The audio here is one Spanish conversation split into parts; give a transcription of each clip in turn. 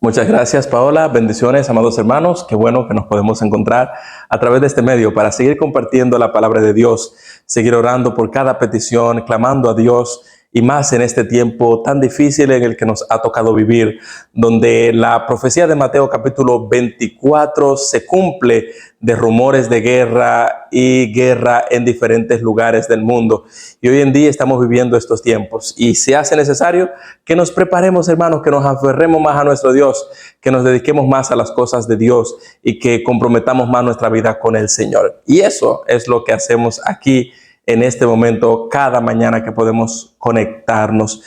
Muchas gracias, Paola. Bendiciones, amados hermanos. Qué bueno que nos podemos encontrar a través de este medio para seguir compartiendo la palabra de Dios, seguir orando por cada petición, clamando a Dios y más en este tiempo tan difícil en el que nos ha tocado vivir, donde la profecía de Mateo capítulo 24 se cumple de rumores de guerra y guerra en diferentes lugares del mundo. Y hoy en día estamos viviendo estos tiempos y se hace necesario que nos preparemos, hermanos, que nos aferremos más a nuestro Dios, que nos dediquemos más a las cosas de Dios y que comprometamos más nuestra vida con el Señor. Y eso es lo que hacemos aquí en este momento, cada mañana que podemos conectarnos.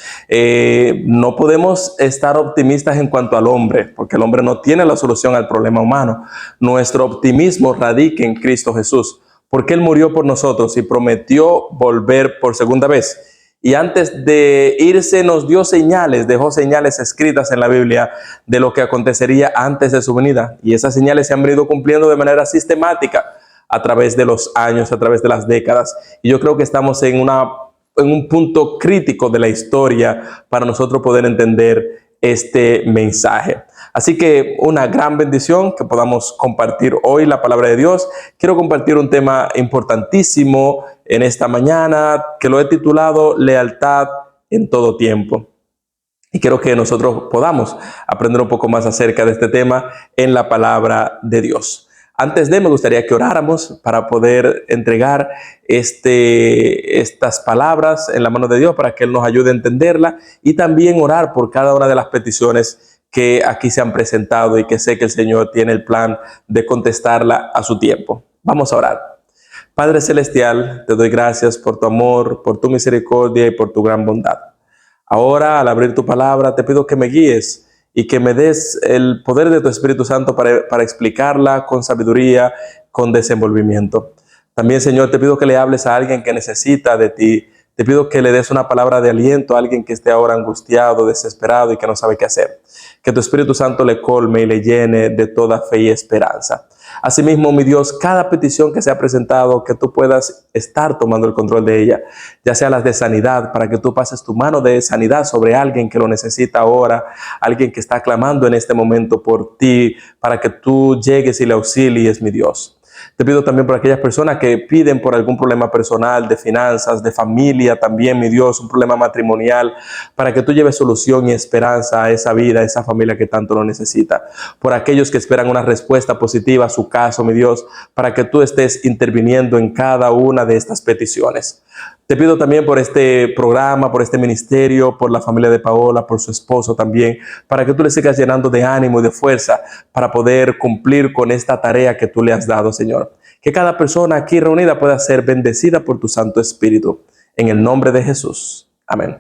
No podemos estar optimistas en cuanto al hombre, porque el hombre no tiene la solución al problema humano. Nuestro optimismo radica en Cristo Jesús, porque Él murió por nosotros y prometió volver por segunda vez. Y antes de irse nos dio señales, dejó señales escritas en la Biblia de lo que acontecería antes de su venida. Y esas señales se han venido cumpliendo de manera sistemática a través de los años, a través de las décadas. Y yo creo que estamos en un punto crítico de la historia para nosotros poder entender este mensaje. Así que una gran bendición que podamos compartir hoy la palabra de Dios. Quiero compartir un tema importantísimo en esta mañana que lo he titulado Lealtad en todo tiempo. Y quiero que nosotros podamos aprender un poco más acerca de este tema en la palabra de Dios. Antes me gustaría que oráramos para poder entregar estas palabras en la mano de Dios para que Él nos ayude a entenderla y también orar por cada una de las peticiones que aquí se han presentado y que sé que el Señor tiene el plan de contestarla a su tiempo. Vamos a orar. Padre Celestial, te doy gracias por tu amor, por tu misericordia y por tu gran bondad. Ahora, al abrir tu palabra, te pido que me guíes y que me des el poder de tu Espíritu Santo para explicarla con sabiduría, con desenvolvimiento. También, Señor, te pido que le hables a alguien que necesita de ti. Te pido que le des una palabra de aliento a alguien que esté ahora angustiado, desesperado y que no sabe qué hacer. Que tu Espíritu Santo le colme y le llene de toda fe y esperanza. Asimismo, mi Dios, cada petición que se ha presentado, que tú puedas estar tomando el control de ella, ya sea las de sanidad, para que tú pases tu mano de sanidad sobre alguien que lo necesita ahora, alguien que está clamando en este momento por ti, para que tú llegues y le auxilies, mi Dios. Te pido también por aquellas personas que piden por algún problema personal, de finanzas, de familia también, mi Dios, un problema matrimonial, para que tú lleves solución y esperanza a esa vida, a esa familia que tanto lo necesita. Por aquellos que esperan una respuesta positiva a su caso, mi Dios, para que tú estés interviniendo en cada una de estas peticiones. Te pido también por este programa, por este ministerio, por la familia de Paola, por su esposo también, para que tú le sigas llenando de ánimo y de fuerza para poder cumplir con esta tarea que tú le has dado, Señor. Que cada persona aquí reunida pueda ser bendecida por tu Santo Espíritu. En el nombre de Jesús. Amén.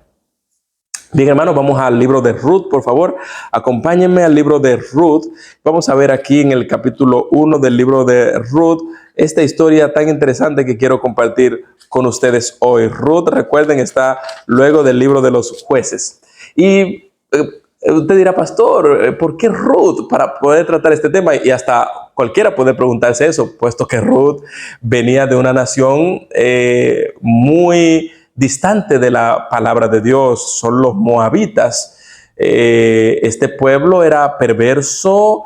Bien, hermanos, vamos al libro de Ruth, por favor. Acompáñenme al libro de Ruth. Vamos a ver aquí en el capítulo 1 del libro de Ruth esta historia tan interesante que quiero compartir con ustedes hoy. Ruth, recuerden, está luego del libro de los jueces. Y usted dirá, pastor, ¿por qué Ruth? Para poder tratar este tema, y hasta cualquiera puede preguntarse eso, puesto que Ruth venía de una nación muy distante de la palabra de Dios. Son los moabitas. Este pueblo era perverso,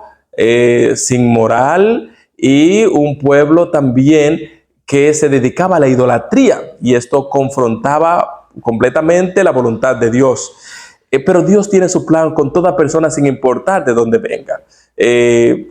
sin moral, y un pueblo también que se dedicaba a la idolatría, y esto confrontaba completamente la voluntad de Dios. Pero Dios tiene su plan con toda persona sin importar de dónde venga.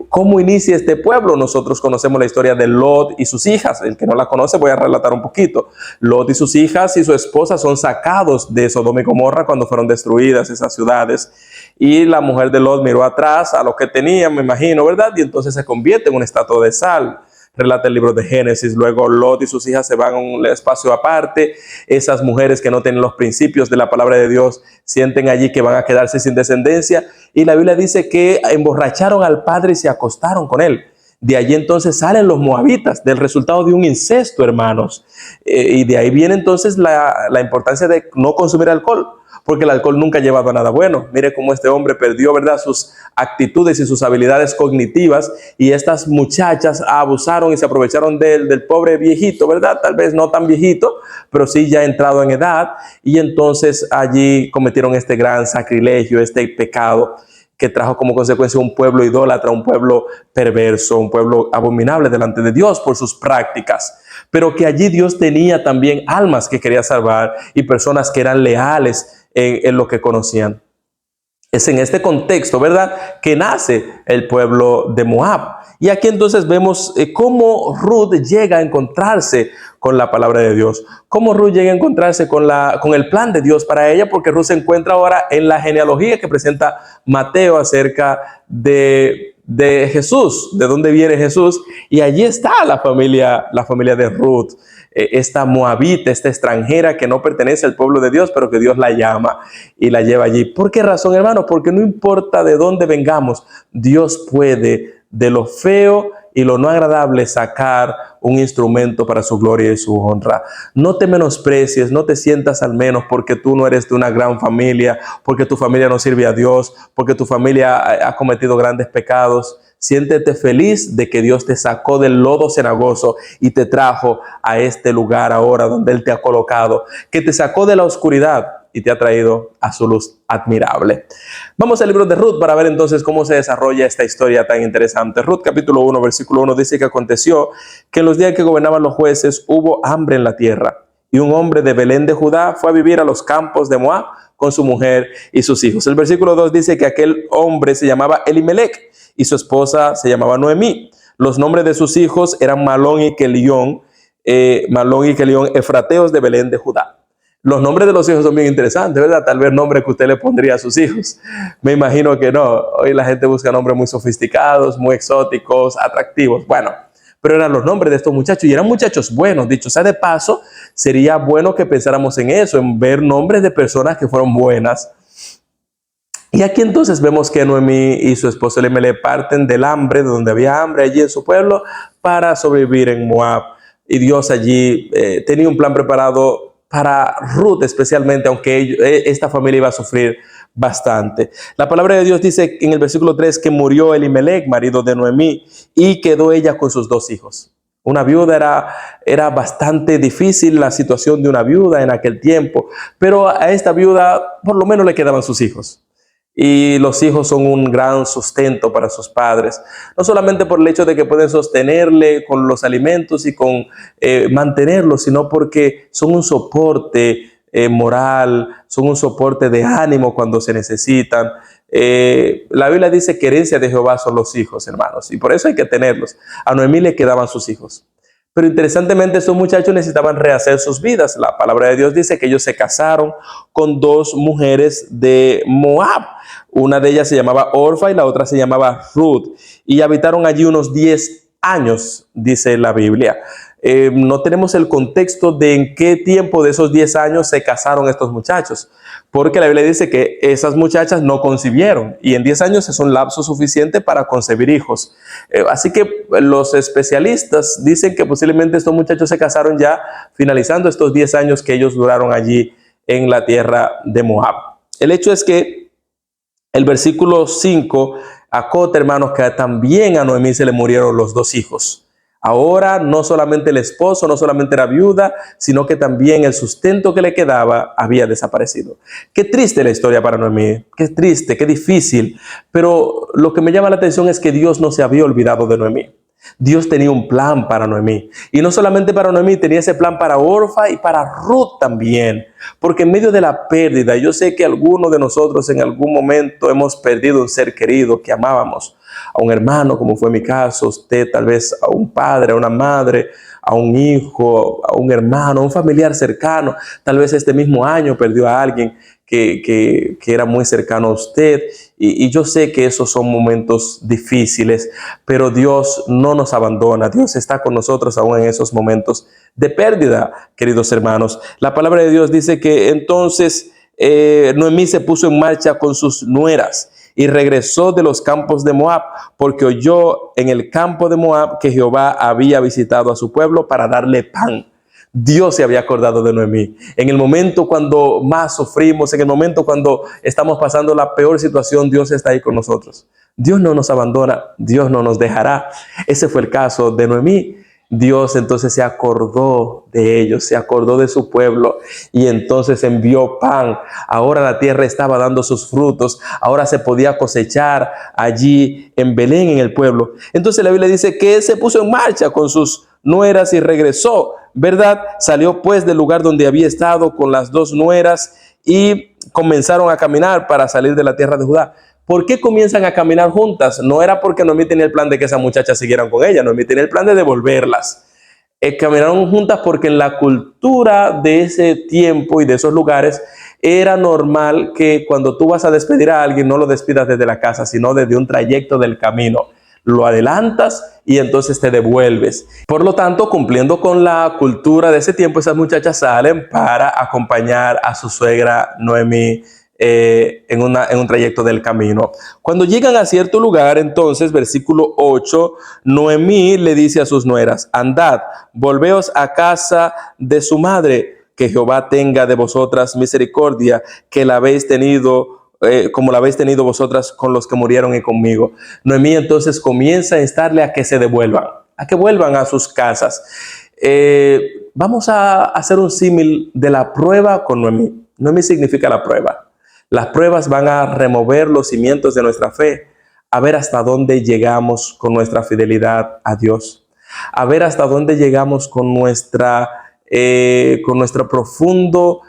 ¿Cómo inicia este pueblo? Nosotros conocemos la historia de Lot y sus hijas. El que no la conoce, voy a relatar un poquito. Lot y sus hijas y su esposa son sacados de Sodoma y Gomorra cuando fueron destruidas esas ciudades. Y la mujer de Lot miró atrás a lo que tenía, me imagino, ¿verdad? Y entonces se convierte en una estatua de sal. Relata el libro de Génesis. Luego Lot y sus hijas se van a un espacio aparte. Esas mujeres que no tienen los principios de la palabra de Dios sienten allí que van a quedarse sin descendencia. Y la Biblia dice que emborracharon al padre y se acostaron con él. De allí entonces salen los moabitas, del resultado de un incesto, hermanos. Y de ahí viene entonces la importancia de no consumir alcohol, porque el alcohol nunca ha llevado a nada bueno. Mire cómo este hombre perdió, ¿verdad?, sus actitudes y sus habilidades cognitivas, y estas muchachas abusaron y se aprovecharon del pobre viejito, ¿verdad? Tal vez no tan viejito, pero sí ya entrado en edad, y entonces allí cometieron este gran sacrilegio, este pecado. que trajo como consecuencia un pueblo idólatra, un pueblo perverso, un pueblo abominable delante de Dios por sus prácticas. Pero que allí Dios tenía también almas que quería salvar y personas que eran leales en lo que conocían. Es en este contexto, ¿verdad?, que nace el pueblo de Moab. Y aquí entonces vemos cómo Ruth llega a encontrarse con la palabra de Dios, cómo Ruth llega a encontrarse con el plan de Dios para ella, porque Ruth se encuentra ahora en la genealogía que presenta Mateo acerca de Jesús, de dónde viene Jesús, y allí está la familia de Ruth, esta moabita, esta extranjera que no pertenece al pueblo de Dios, pero que Dios la llama y la lleva allí. ¿Por qué razón, hermano? Porque no importa de dónde vengamos, Dios puede de lo feo y lo no agradable sacar un instrumento para su gloria y su honra. No te menosprecies, no te sientas al menos porque tú no eres de una gran familia, porque tu familia no sirve a Dios, porque tu familia ha cometido grandes pecados. Siéntete feliz de que Dios te sacó del lodo cenagoso y te trajo a este lugar ahora donde Él te ha colocado, que te sacó de la oscuridad y te ha traído a su luz admirable. Vamos al libro de Ruth para ver entonces cómo se desarrolla esta historia tan interesante. Ruth capítulo 1, versículo 1 dice que aconteció que en los días que gobernaban los jueces hubo hambre en la tierra, y un hombre de Belén de Judá fue a vivir a los campos de Moab con su mujer y sus hijos. El versículo 2 dice que aquel hombre se llamaba Elimelec y su esposa se llamaba Noemí. Los nombres de sus hijos eran Malón y Kelión, efrateos de Belén de Judá. Los nombres de los hijos son bien interesantes, ¿verdad? Tal vez nombre que usted le pondría a sus hijos. Me imagino que no. Hoy la gente busca nombres muy sofisticados, muy exóticos, atractivos. Bueno, pero eran los nombres de estos muchachos y eran muchachos buenos. Dicho sea de paso, sería bueno que pensáramos en eso, en ver nombres de personas que fueron buenas. Y aquí entonces vemos que Noemí y su esposo Elimelec parten del hambre, de donde había hambre allí en su pueblo, para sobrevivir en Moab. Y Dios allí tenía un plan preparado para Ruth especialmente, aunque esta familia iba a sufrir bastante. La palabra de Dios dice en el versículo 3 que murió Elimelec, marido de Noemí, y quedó ella con sus 2 hijos. Una viuda era bastante difícil la situación de una viuda en aquel tiempo, pero a esta viuda por lo menos le quedaban sus hijos. Y los hijos son un gran sustento para sus padres, no solamente por el hecho de que pueden sostenerle con los alimentos y con mantenerlo, sino porque son un soporte moral, son un soporte de ánimo cuando se necesitan. La Biblia dice que herencia de Jehová son los hijos, hermanos, y por eso hay que tenerlos. A Noemí le quedaban sus hijos. Pero interesantemente estos muchachos necesitaban rehacer sus vidas. La palabra de Dios dice que ellos se casaron con 2 mujeres de Moab. Una de ellas se llamaba Orfa y la otra se llamaba Ruth. Y habitaron allí unos 10 años, dice la Biblia. No tenemos el contexto de en qué tiempo de esos 10 años se casaron estos muchachos, porque la Biblia dice que esas muchachas no concibieron y en 10 años es un lapso suficiente para concebir hijos. Así que los especialistas dicen que posiblemente estos muchachos se casaron ya finalizando estos 10 años que ellos duraron allí en la tierra de Moab. El hecho es que el versículo 5 acota, hermanos, que también a Noemí se le murieron los 2 hijos. Ahora no solamente el esposo, no solamente era viuda, sino que también el sustento que le quedaba había desaparecido. Qué triste la historia para Noemí, qué triste, qué difícil. Pero lo que me llama la atención es que Dios no se había olvidado de Noemí. Dios tenía un plan para Noemí. Y no solamente para Noemí, tenía ese plan para Orfa y para Ruth también. Porque en medio de la pérdida, yo sé que algunos de nosotros en algún momento hemos perdido un ser querido que amábamos. A un hermano, como fue mi caso, usted tal vez a un padre, a una madre, a un hijo, a un hermano, a un familiar cercano. Tal vez este mismo año perdió a alguien que era muy cercano a usted. Y yo sé que esos son momentos difíciles, pero Dios no nos abandona. Dios está con nosotros aún en esos momentos de pérdida, queridos hermanos. La palabra de Dios dice que entonces Noemí se puso en marcha con sus nueras y regresó de los campos de Moab, porque oyó en el campo de Moab que Jehová había visitado a su pueblo para darle pan. Dios se había acordado de Noemí. En el momento cuando más sufrimos, en el momento cuando estamos pasando la peor situación, Dios está ahí con nosotros. Dios no nos abandona, Dios no nos dejará. Ese fue el caso de Noemí. Dios entonces se acordó de ellos, se acordó de su pueblo y entonces envió pan. Ahora la tierra estaba dando sus frutos, ahora se podía cosechar allí en Belén, en el pueblo. Entonces la Biblia dice que él se puso en marcha con sus nueras y regresó, ¿verdad? Salió pues del lugar donde había estado con las dos nueras y comenzaron a caminar para salir de la tierra de Judá. ¿Por qué comienzan a caminar juntas? No era porque Noemí tenía el plan de que esas muchachas siguieran con ella, Noemí tenía el plan de devolverlas. Caminaron juntas porque en la cultura de ese tiempo y de esos lugares era normal que cuando tú vas a despedir a alguien no lo despidas desde la casa, sino desde un trayecto del camino. Lo adelantas y entonces te devuelves. Por lo tanto, cumpliendo con la cultura de ese tiempo, esas muchachas salen para acompañar a su suegra Noemí en un trayecto del camino. Cuando llegan a cierto lugar, entonces, versículo 8, Noemí le dice a sus nueras: andad, volveos a casa de su madre, que Jehová tenga de vosotras misericordia, que la habéis tenido como la habéis tenido vosotras con los que murieron y conmigo. Noemí entonces comienza a instarle a que se devuelvan, a que vuelvan a sus casas. Vamos a hacer un símil de la prueba con Noemí. Noemí significa la prueba. Las pruebas van a remover los cimientos de nuestra fe, a ver hasta dónde llegamos con nuestra fidelidad a Dios, a ver hasta dónde llegamos con nuestra profunda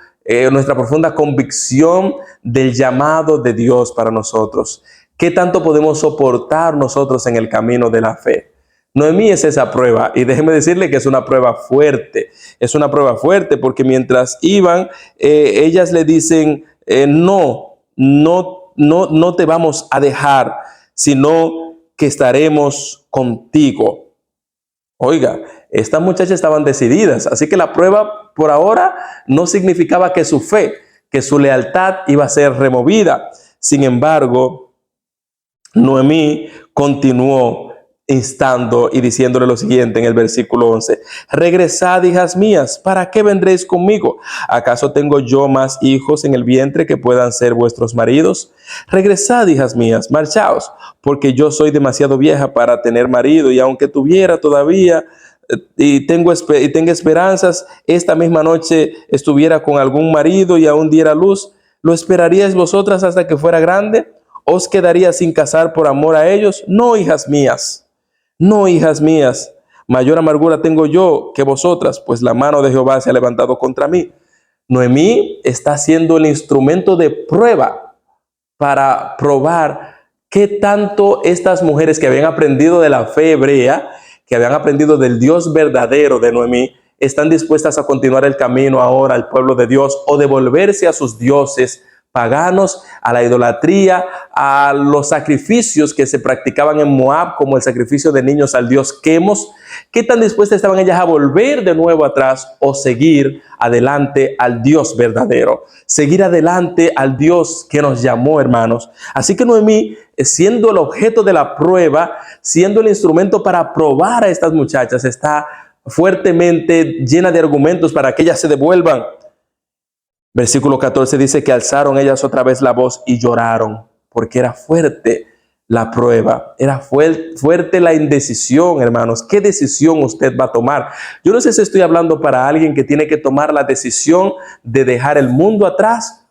convicción del llamado de Dios para nosotros. ¿Qué tanto podemos soportar nosotros en el camino de la fe? Noemí es esa prueba, y déjeme decirle que es una prueba fuerte. Es una prueba fuerte porque mientras iban, ellas le dicen: no te vamos a dejar, sino que estaremos contigo. Oiga, estas muchachas estaban decididas, así que la prueba por ahora no significaba que su fe, que su lealtad iba a ser removida. Sin embargo, Noemí continuó instando y diciéndole lo siguiente en el versículo 11: regresad, hijas mías, ¿para qué vendréis conmigo? ¿Acaso tengo yo más hijos en el vientre que puedan ser vuestros maridos? Regresad, hijas mías, marchaos, porque yo soy demasiado vieja para tener marido, y aunque tuviera todavía tenga esperanzas, esta misma noche estuviera con algún marido y aún diera luz, ¿lo esperaríais vosotras hasta que fuera grande? ¿Os quedaría sin casar por amor a ellos? No, hijas mías. No, hijas mías, mayor amargura tengo yo que vosotras, pues la mano de Jehová se ha levantado contra mí. Noemí está siendo el instrumento de prueba para probar qué tanto estas mujeres que habían aprendido de la fe hebrea, que habían aprendido del Dios verdadero de Noemí, están dispuestas a continuar el camino ahora al pueblo de Dios o devolverse a sus dioses paganos, a la idolatría, a los sacrificios que se practicaban en Moab, como el sacrificio de niños al dios Quemos. ¿Qué tan dispuestas estaban ellas a volver de nuevo atrás o seguir adelante al Dios verdadero? Seguir adelante al Dios que nos llamó, hermanos. Así que Noemí, siendo el objeto de la prueba, siendo el instrumento para probar a estas muchachas, está fuertemente llena de argumentos para que ellas se devuelvan. Versículo 14 dice que alzaron ellas otra vez la voz y lloraron, porque era fuerte la prueba, era fuerte la indecisión, hermanos. ¿Qué decisión usted va a tomar? Yo no sé si estoy hablando para alguien que tiene que tomar la decisión de dejar el mundo atrás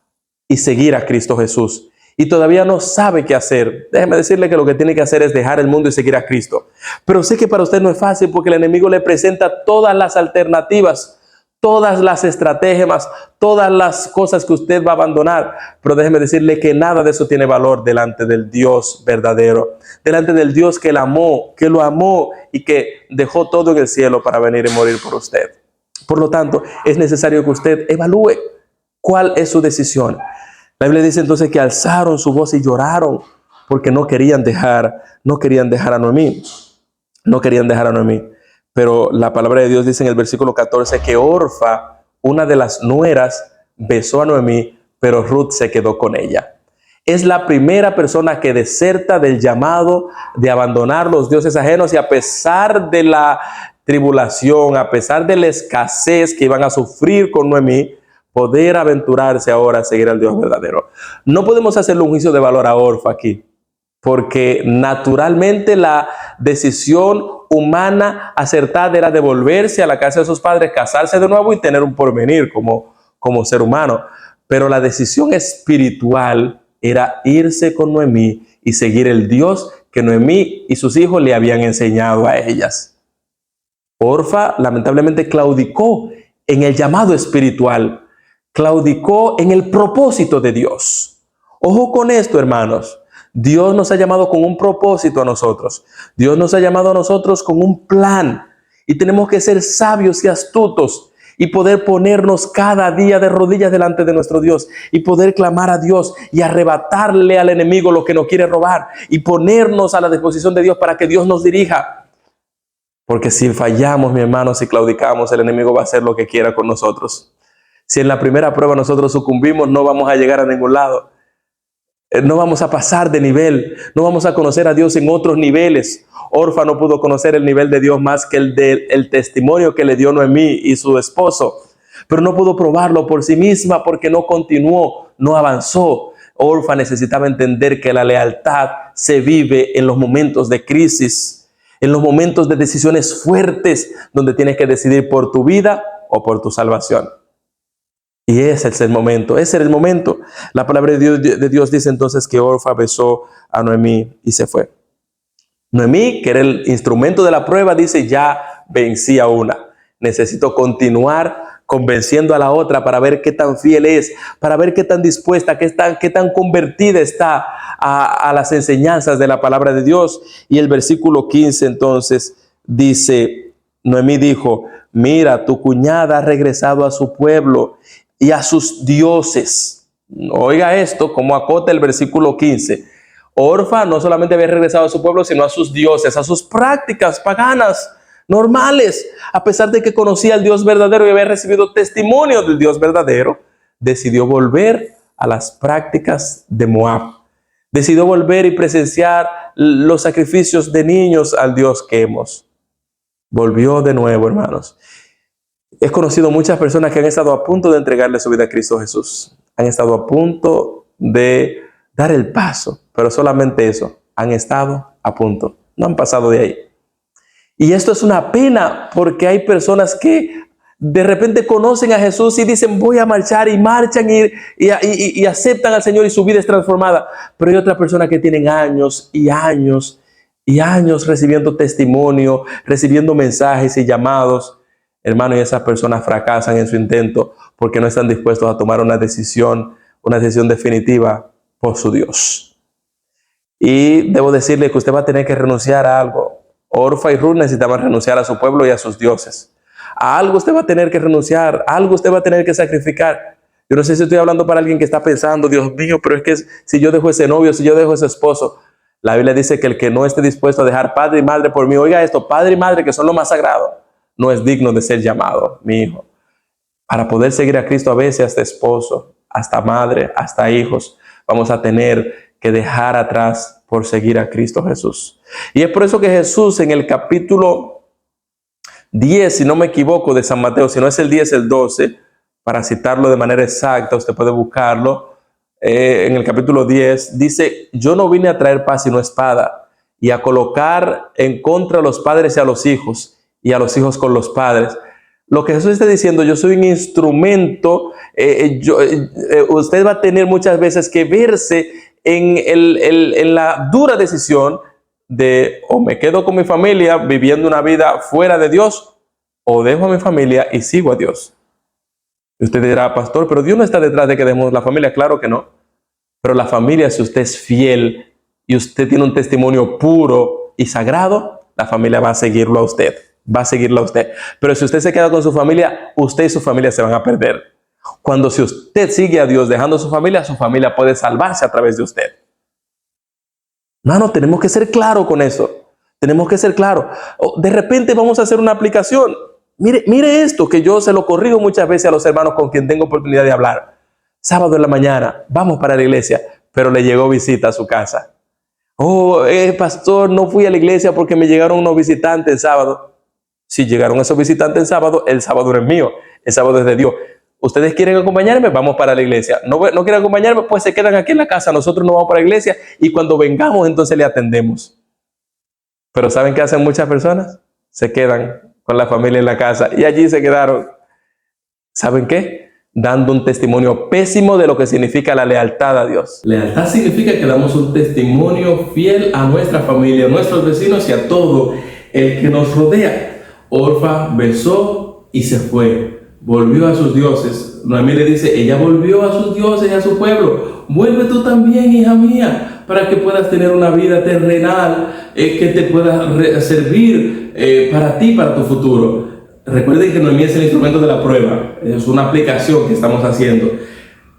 y seguir a Cristo Jesús, y todavía no sabe qué hacer. Déjeme decirle que lo que tiene que hacer es dejar el mundo y seguir a Cristo. Pero sé que para usted no es fácil, porque el enemigo le presenta todas las alternativas, todas las estratagemas, todas las cosas que usted va a abandonar. Pero déjeme decirle que nada de eso tiene valor delante del Dios verdadero, delante del Dios que lo amó y que dejó todo en el cielo para venir y morir por usted. Por lo tanto, es necesario que usted evalúe cuál es su decisión. La Biblia dice entonces que alzaron su voz y lloraron porque no querían dejar a Noemí. No querían dejar a Noemí. Pero la palabra de Dios dice en el versículo 14 que Orfa, una de las nueras, besó a Noemí, pero Ruth se quedó con ella. Es la primera persona que deserta del llamado de abandonar los dioses ajenos, y a pesar de la tribulación, a pesar de la escasez que iban a sufrir con Noemí, poder aventurarse ahora a seguir al Dios verdadero. No podemos hacerle un juicio de valor a Orfa aquí, porque naturalmente la decisión humana acertada era devolverse a la casa de sus padres, casarse de nuevo y tener un porvenir como ser humano. Pero la decisión espiritual era irse con Noemí y seguir el Dios que Noemí y sus hijos le habían enseñado a ellas. Orfa lamentablemente claudicó en el llamado espiritual, claudicó en el propósito de Dios. Ojo con esto, hermanos. Dios nos ha llamado con un propósito a nosotros. Dios nos ha llamado a nosotros con un plan. Y tenemos que ser sabios y astutos y poder ponernos cada día de rodillas delante de nuestro Dios y poder clamar a Dios y arrebatarle al enemigo lo que nos quiere robar y ponernos a la disposición de Dios para que Dios nos dirija. Porque si fallamos, mi hermano, si claudicamos, el enemigo va a hacer lo que quiera con nosotros. Si en la primera prueba nosotros sucumbimos, no vamos a llegar a ningún lado. No vamos a pasar de nivel, no vamos a conocer a Dios en otros niveles. Orfa no pudo conocer el nivel de Dios más que el testimonio que le dio Noemí y su esposo, pero no pudo probarlo por sí misma porque no continuó, no avanzó. Orfa necesitaba entender que la lealtad se vive en los momentos de crisis, en los momentos de decisiones fuertes, donde tienes que decidir por tu vida o por tu salvación. Y ese es el momento, ese era el momento. La palabra de Dios dice entonces que Orfa besó a Noemí y se fue. Noemí, que era el instrumento de la prueba, dice, ya vencí a una. Necesito continuar convenciendo a la otra para ver qué tan fiel es, para ver qué tan dispuesta, qué tan convertida está a las enseñanzas de la palabra de Dios. Y el versículo 15 entonces dice, Noemí dijo, mira, tu cuñada ha regresado a su pueblo y a sus dioses. Oiga esto, como acota el versículo 15. Orfa no solamente había regresado a su pueblo, sino a sus dioses, a sus prácticas paganas normales. A pesar de que conocía al Dios verdadero y había recibido testimonio del Dios verdadero, decidió volver a las prácticas de Moab. Decidió volver y presenciar los sacrificios de niños al Dios que hemos. Volvió de nuevo, hermanos. He conocido muchas personas que han estado a punto de entregarle su vida a Cristo Jesús. Han estado a punto de dar el paso, pero solamente eso. Han estado a punto. No han pasado de ahí. Y esto es una pena porque hay personas que de repente conocen a Jesús y dicen voy a marchar y marchan y aceptan al Señor y su vida es transformada. Pero hay otras personas que tienen años y años y años recibiendo testimonio, recibiendo mensajes y llamados. Hermano, y esas personas fracasan en su intento porque no están dispuestos a tomar una decisión definitiva por su Dios. Y debo decirle que usted va a tener que renunciar a algo. Orfa y Ruth necesitaban renunciar a su pueblo y a sus dioses. A algo usted va a tener que renunciar, a algo usted va a tener que sacrificar. Yo no sé si estoy hablando para alguien que está pensando, Dios mío, pero es que si yo dejo ese novio, si yo dejo ese esposo, la Biblia dice que el que no esté dispuesto a dejar padre y madre por mí, oiga esto, padre y madre que son lo más sagrado, no es digno de ser llamado, mi hijo. Para poder seguir a Cristo a veces hasta esposo, hasta madre, hasta hijos, vamos a tener que dejar atrás por seguir a Cristo Jesús. Y es por eso que Jesús en el capítulo 10, si no me equivoco, de San Mateo, si no es el 10, el 12, para citarlo de manera exacta, usted puede buscarlo, en el capítulo 10, dice, yo no vine a traer paz sino espada, y a colocar en contra a los padres y a los hijos con los padres. Lo que Jesús está diciendo, yo soy un instrumento, usted va a tener muchas veces que verse en la dura decisión de o me quedo con mi familia viviendo una vida fuera de Dios o dejo a mi familia y sigo a Dios. Y usted dirá, pastor, pero Dios no está detrás de que dejemos la familia. Claro que no. Pero la familia, si usted es fiel y usted tiene un testimonio puro y sagrado, la familia va a seguirlo a usted. Va a seguirlo a usted. Pero si usted se queda con su familia, usted y su familia se van a perder. Cuando si usted sigue a Dios dejando a su familia puede salvarse a través de usted. No, tenemos que ser claros con eso. Tenemos que ser claros. De repente vamos a hacer una aplicación. Mire esto que yo se lo corrijo muchas veces a los hermanos con quien tengo oportunidad de hablar. Sábado en la mañana, vamos para la iglesia, pero le llegó visita a su casa. Pastor, no fui a la iglesia porque me llegaron unos visitantes el sábado. Si llegaron esos visitantes el sábado no es mío, el sábado es de Dios. ¿Ustedes quieren acompañarme? Vamos para la iglesia. ¿No quieren acompañarme? Pues se quedan aquí en la casa. Nosotros no vamos para la iglesia y cuando vengamos entonces le atendemos. Pero ¿saben qué hacen muchas personas? Se quedan con la familia en la casa y allí se quedaron. ¿Saben qué? Dando un testimonio pésimo de lo que significa la lealtad a Dios. Lealtad significa que damos un testimonio fiel a nuestra familia, a nuestros vecinos y a todo el que nos rodea. Orfa besó y se fue. Volvió a sus dioses. Noemí le dice, ella volvió a sus dioses y a su pueblo. Vuelve tú también, hija mía, para que puedas tener una vida terrenal que te pueda servir para ti, para tu futuro. Recuerden que Noemí es el instrumento de la prueba. Es una aplicación que estamos haciendo.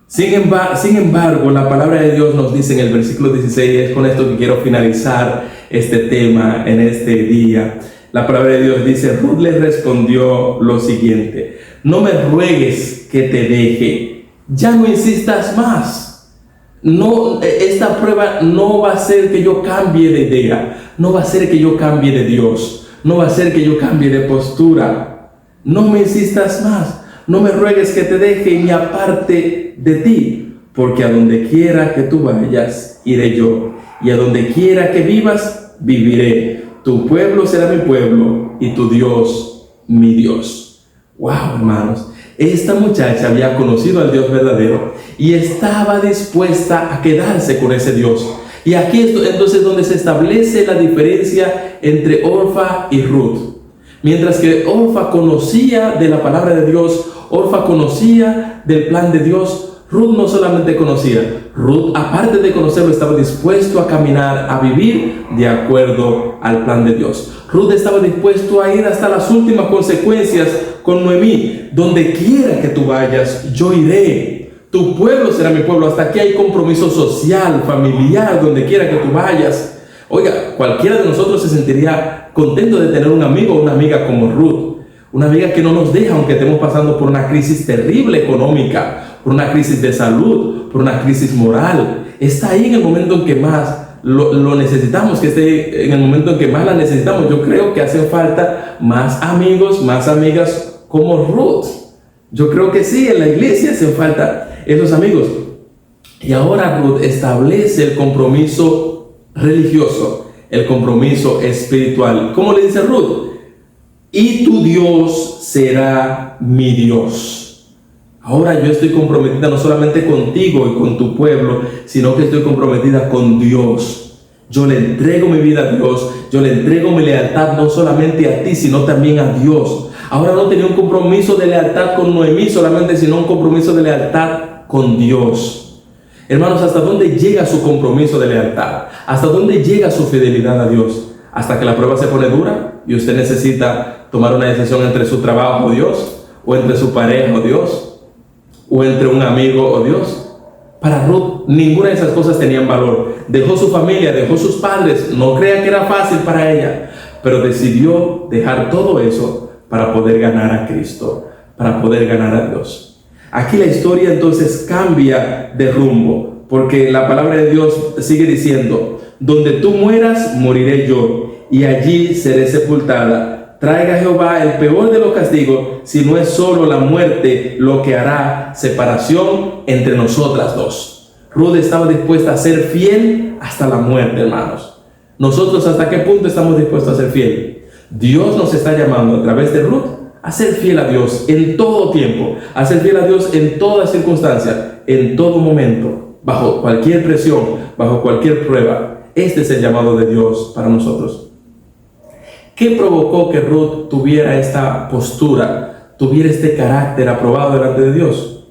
Sin embargo, la palabra de Dios nos dice en el versículo 16, y es con esto que quiero finalizar este tema en este día. La palabra de Dios dice, Ruth le respondió lo siguiente: no me ruegues que te deje, ya no insistas más. No, esta prueba no va a hacer que yo cambie de idea, no va a hacer que yo cambie de Dios, no va a hacer que yo cambie de postura. No me insistas más, no me ruegues que te deje y me aparte de ti, porque a donde quiera que tú vayas, iré yo, y a donde quiera que vivas, viviré. Tu pueblo será mi pueblo y tu Dios mi Dios. Wow, hermanos, esta muchacha había conocido al Dios verdadero y estaba dispuesta a quedarse con ese Dios. Y aquí entonces donde se establece la diferencia entre Orfa y Ruth. Mientras que Orfa conocía de la palabra de Dios, Orfa conocía del plan de Dios, Ruth no solamente conocía, Ruth, aparte de conocerlo, estaba dispuesto a caminar, a vivir de acuerdo al plan de Dios. Ruth estaba dispuesto a ir hasta las últimas consecuencias con Noemí. Donde quiera que tú vayas, yo iré. Tu pueblo será mi pueblo. Hasta aquí hay compromiso social, familiar, donde quiera que tú vayas. Oiga, cualquiera de nosotros se sentiría contento de tener un amigo o una amiga como Ruth. Una amiga que no nos deja, aunque estemos pasando por una crisis terrible económica, por una crisis de salud, por una crisis moral. Está ahí en el momento en que más lo necesitamos, que esté en el momento en que más la necesitamos. Yo creo que hacen falta más amigos, más amigas como Ruth. Yo creo que sí, en la iglesia hacen falta esos amigos. Y ahora Ruth establece el compromiso religioso, el compromiso espiritual. ¿Cómo le dice Ruth? Y tu Dios será mi Dios. Ahora yo estoy comprometida no solamente contigo y con tu pueblo, sino que estoy comprometida con Dios. Yo le entrego mi vida a Dios, yo le entrego mi lealtad no solamente a ti, sino también a Dios. Ahora no tenía un compromiso de lealtad con Noemí solamente, sino un compromiso de lealtad con Dios. Hermanos, ¿hasta dónde llega su compromiso de lealtad? ¿Hasta dónde llega su fidelidad a Dios? Hasta que la prueba se pone dura y usted necesita tomar una decisión entre su trabajo o Dios, o entre su pareja o Dios, o entre un amigo o Dios. Para Ruth, ninguna de esas cosas tenían valor. Dejó su familia, dejó sus padres. No crea que era fácil para ella, pero decidió dejar todo eso para poder ganar a Cristo, para poder ganar a Dios. Aquí la historia entonces cambia de rumbo, porque la palabra de Dios sigue diciendo: donde tú mueras, moriré yo, y allí seré sepultada. Traiga Jehová el peor de los castigos, si no es solo la muerte lo que hará separación entre nosotras dos. Ruth estaba dispuesta a ser fiel hasta la muerte, hermanos. Nosotros, ¿hasta qué punto estamos dispuestos a ser fiel? Dios nos está llamando a través de Ruth a ser fiel a Dios en todo tiempo, a ser fiel a Dios en toda circunstancia, en todo momento, bajo cualquier presión, bajo cualquier prueba. Este es el llamado de Dios para nosotros. ¿Qué provocó que Ruth tuviera esta postura, tuviera este carácter aprobado delante de Dios?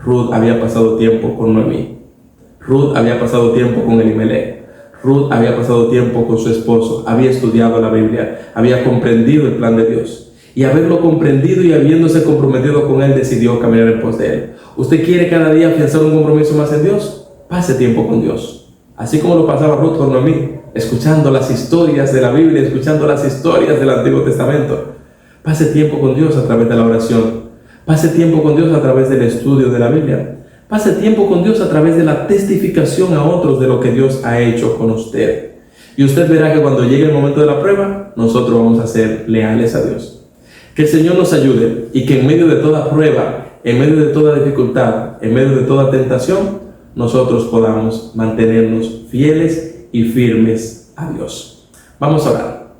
Ruth había pasado tiempo con Noemí. Ruth había pasado tiempo con Elimelech. Ruth había pasado tiempo con su esposo. Había estudiado la Biblia. Había comprendido el plan de Dios. Y haberlo comprendido y habiéndose comprometido con él, decidió caminar en pos de él. ¿Usted quiere cada día afianzar un compromiso más en Dios? Pase tiempo con Dios. Así como lo pasaba Ruth con Noemí, escuchando las historias de la Biblia, escuchando las historias del Antiguo Testamento. Pase tiempo con Dios a través de la oración. Pase tiempo con Dios a través del estudio de la Biblia. Pase tiempo con Dios a través de la testificación a otros de lo que Dios ha hecho con usted. Y usted verá que cuando llegue el momento de la prueba, nosotros vamos a ser leales a Dios. Que el Señor nos ayude y que en medio de toda prueba en medio de toda dificultad, en medio de toda tentación, nosotros podamos mantenernos fieles y firmes a Dios. Vamos a orar.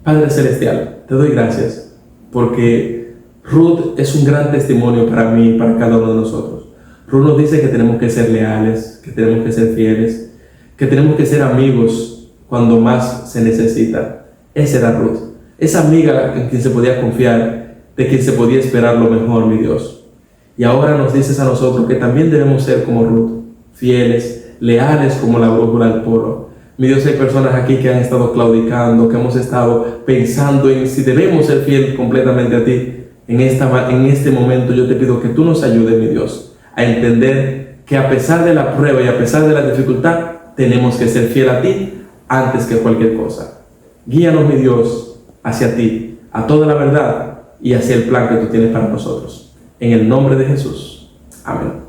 Padre Celestial, te doy gracias porque Ruth es un gran testimonio para mí y para cada uno de nosotros. Ruth nos dice que tenemos que ser leales, que tenemos que ser fieles, que tenemos que ser amigos cuando más se necesita. Esa era Ruth, esa amiga en quien se podía confiar, de quien se podía esperar lo mejor, mi Dios. Y ahora nos dices a nosotros que también debemos ser como Ruth, fieles, leales como la brújula del polo. Mi Dios, hay personas aquí que han estado claudicando, que hemos estado pensando en si debemos ser fieles completamente a ti. En este momento yo te pido que tú nos ayudes, mi Dios, a entender que a pesar de la prueba y a pesar de la dificultad, tenemos que ser fieles a ti antes que cualquier cosa. Guíanos, mi Dios, hacia ti, a toda la verdad y hacia el plan que tú tienes para nosotros. En el nombre de Jesús. Amén.